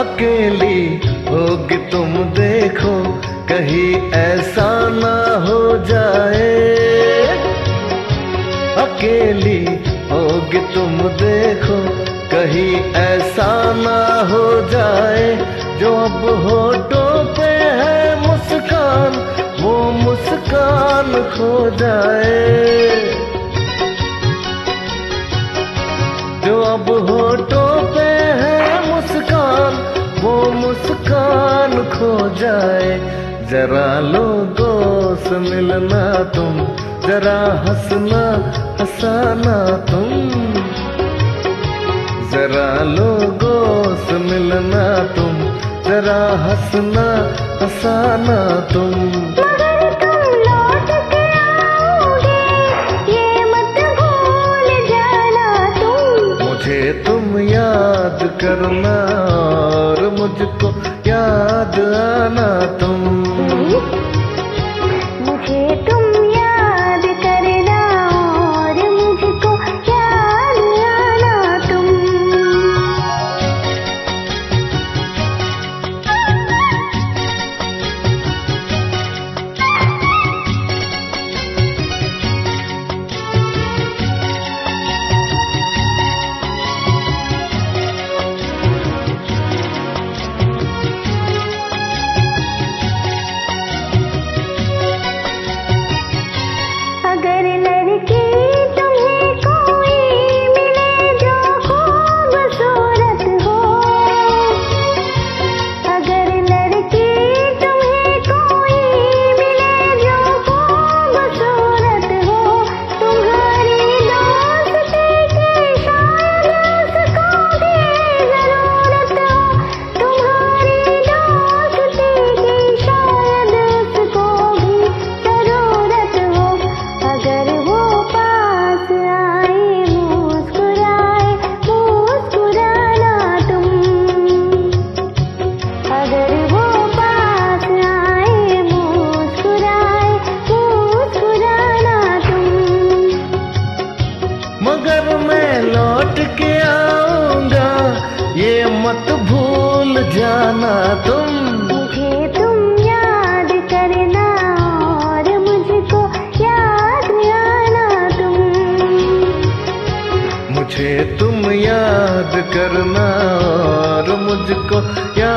अकेली होगी तुम देखो, कहीं ऐसा ना हो जाए। अकेली होगी तुम देखो, कहीं ऐसा ना हो जाए। जो अब होठों पे है मुस्कान, वो मुस्कान खो जाए। जो अब होठों पे है मुस्कान, वो मुस्कान खो जाए। जरा लोगों से मिलना तुम, जरा हंसना हंसाना तुम। जरा लोगों से मिलना तुम, जरा हंसना हंसाना तुम। मगर तुम लौट के आओगे, ये मत भूल जाना तुम। मुझे तुम याद करना और मुझको याद आना तुम। मुझे तुम याद करना और मुझको याद आना तुम। अगर लड़की तुम्हें कोई मिले जो खूबसूरत हो, अगर लड़की तुम्हें कोई मिले जो खूबसूरत हो, तुम्हारी दोस्ती की शायद उसको भी जरूरत हो। तुम्हारी दोस्ती की शायद उसको भी जरूरत हो। अगर वो पास आए मुस्कुराए मुस्कुराना तुम। अगर वो पास आए मुस्कुराए मुस्कुराना तुम। मगर मैं लौट के आऊंगा, ये मत भूल जाना तुम। मुझे तुम याद करना और मुझको याद आना तुम। मुझे तुम याद करना और मुझको याद